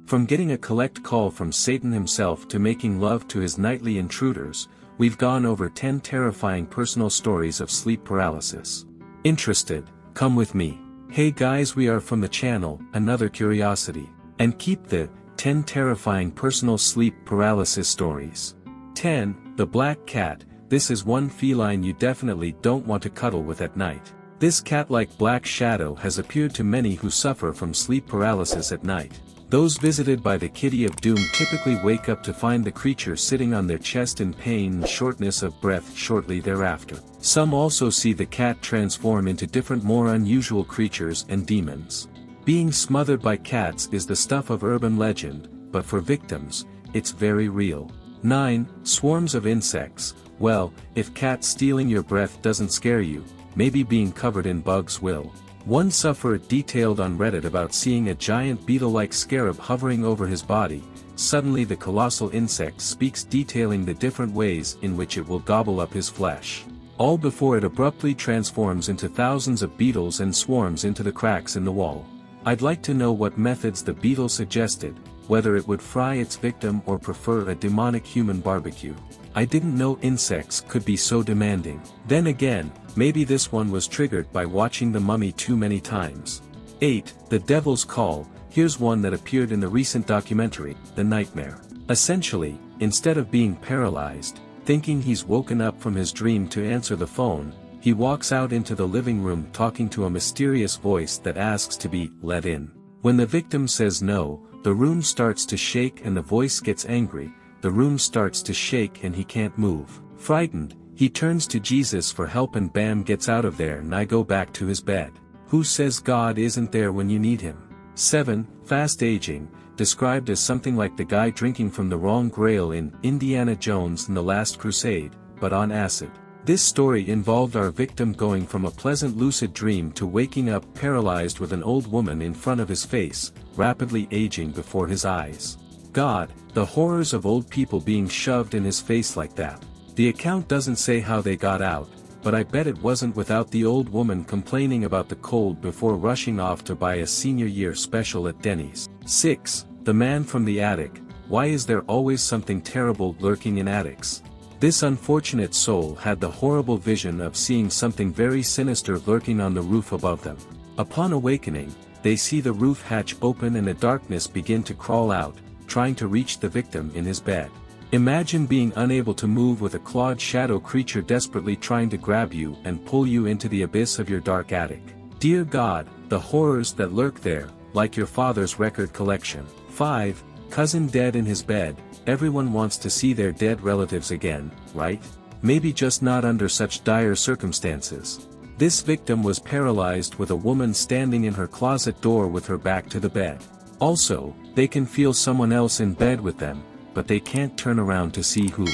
From getting a collect call from Satan himself to making love to his nightly intruders, we've gone over 10 terrifying personal stories of sleep paralysis. Interested? Come with me. Hey guys, we are from the channel, Another Curiosity. And keep the 10 terrifying personal sleep paralysis stories. 10. The Black Cat. This is one feline you definitely don't want to cuddle with at night. This cat-like black shadow has appeared to many who suffer from sleep paralysis at night. Those visited by the kitty of doom typically wake up to find the creature sitting on their chest in pain and shortness of breath shortly thereafter. Some also see the cat transform into different more unusual creatures and demons. Being smothered by cats is the stuff of urban legend, but for victims, it's very real. 9. Swarms of insects. Well, if cat stealing your breath doesn't scare you, maybe being covered in bugs will. One sufferer detailed on Reddit about seeing a giant beetle-like scarab hovering over his body. Suddenly the colossal insect speaks, detailing the different ways in which it will gobble up his flesh. All before it abruptly transforms into thousands of beetles and swarms into the cracks in the wall. I'd like to know what methods the beetle suggested, whether it would fry its victim or prefer a demonic human barbecue. I didn't know insects could be so demanding. Then again, maybe this one was triggered by watching The Mummy too many times. 8. The Devil's Call. Here's one that appeared in the recent documentary, The Nightmare. Essentially, instead of being paralyzed, thinking he's woken up from his dream to answer the phone, he walks out into the living room talking to a mysterious voice that asks to be let in. When the victim says no, the room starts to shake and the voice gets angry. The room starts to shake and he can't move. Frightened, he turns to Jesus for help and bam, gets out of there and I go back to his bed. Who says God isn't there when you need him? 7. Fast aging. Described as something like the guy drinking from the wrong grail in Indiana Jones and the Last Crusade, but on acid. This story involved our victim going from a pleasant lucid dream to waking up paralyzed with an old woman in front of his face, rapidly aging before his eyes. God, the horrors of old people being shoved in his face like that. The account doesn't say how they got out, but I bet it wasn't without the old woman complaining about the cold before rushing off to buy a senior year special at Denny's. 6. The Man from the Attic. Why is there always something terrible lurking in attics? This unfortunate soul had the horrible vision of seeing something very sinister lurking on the roof above them. Upon awakening, they see the roof hatch open and the darkness begin to crawl out, trying to reach the victim in his bed. Imagine being unable to move with a clawed shadow creature desperately trying to grab you and pull you into the abyss of your dark attic. Dear God, the horrors that lurk there, like your father's record collection. 5. Cousin dead in his bed. Everyone wants to see their dead relatives again, right? Maybe just not under such dire circumstances. This victim was paralyzed with a woman standing in her closet door with her back to the bed. Also, they can feel someone else in bed with them, but they can't turn around to see who.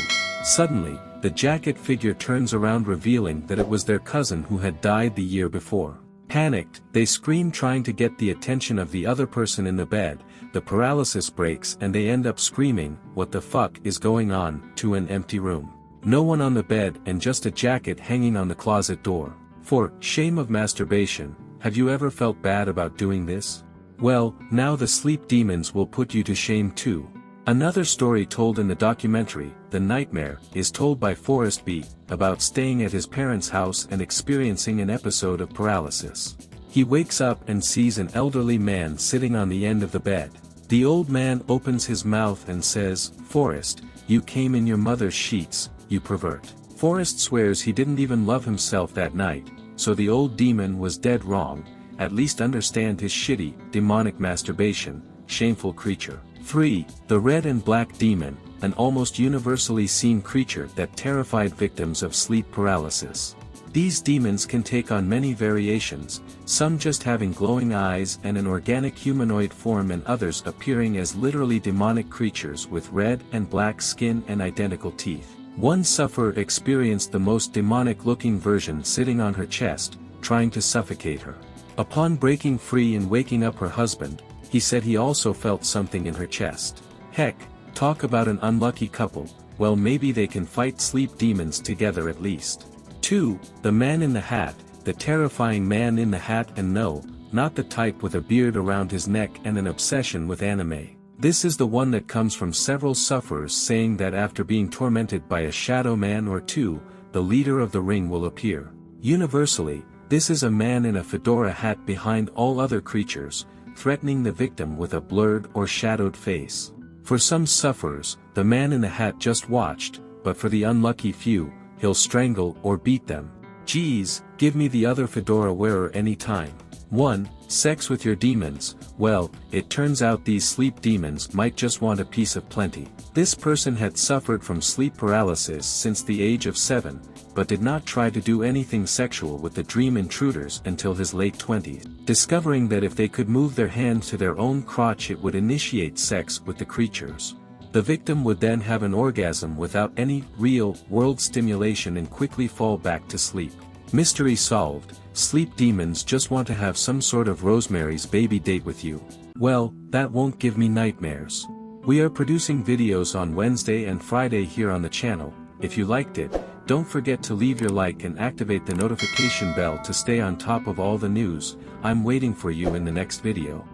Suddenly, the jacket figure turns around revealing that it was their cousin who had died the year before. Panicked, they scream trying to get the attention of the other person in the bed. The paralysis breaks and they end up screaming, "What the fuck is going on?" to an empty room. No one on the bed and just a jacket hanging on the closet door. 4. Shame of masturbation. Have you ever felt bad about doing this? Well, now the sleep demons will put you to shame too. Another story told in the documentary, The Nightmare, is told by 𝐿𝒏𝒄𝒊𝒆, about staying at his parents' house and experiencing an episode of paralysis. He wakes up and sees an elderly man sitting on the end of the bed. The old man opens his mouth and says, "Forrest, you came in your mother's sheets, you pervert." Forrest swears he didn't even love himself that night, so the old demon was dead wrong. At least understand his shitty, demonic masturbation, shameful creature. 3. The Red and Black Demon, an almost universally seen creature that terrified victims of sleep paralysis. These demons can take on many variations, some just having glowing eyes and an organic humanoid form and others appearing as literally demonic creatures with red and black skin and identical teeth. One sufferer experienced the most demonic-looking version sitting on her chest, trying to suffocate her. Upon breaking free and waking up her husband, he said he also felt something in her chest. Heck, talk about an unlucky couple, well maybe they can fight sleep demons together at least. 2. The Man in the Hat, the terrifying man in the hat, and no, not the type with a beard around his neck and an obsession with anime. This is the one that comes from several sufferers saying that after being tormented by a shadow man or two, the leader of the ring will appear. Universally, this is a man in a fedora hat behind all other creatures, threatening the victim with a blurred or shadowed face. For some sufferers, the man in the hat just watched, but for the unlucky few, he'll strangle or beat them. Geez, give me the other fedora wearer any time. 1. Sex with your demons. Well, it turns out these sleep demons might just want a piece of plenty. This person had suffered from sleep paralysis since the age of 7, but did not try to do anything sexual with the dream intruders until his late 20s, discovering that if they could move their hand to their own crotch it would initiate sex with the creatures. The victim would then have an orgasm without any real-world stimulation and quickly fall back to sleep. Mystery solved. Sleep demons just want to have some sort of Rosemary's Baby date with you. Well, that won't give me nightmares. We are producing videos on Wednesday and Friday here on the channel. If you liked it, don't forget to leave your like and activate the notification bell to stay on top of all the news. I'm waiting for you in the next video.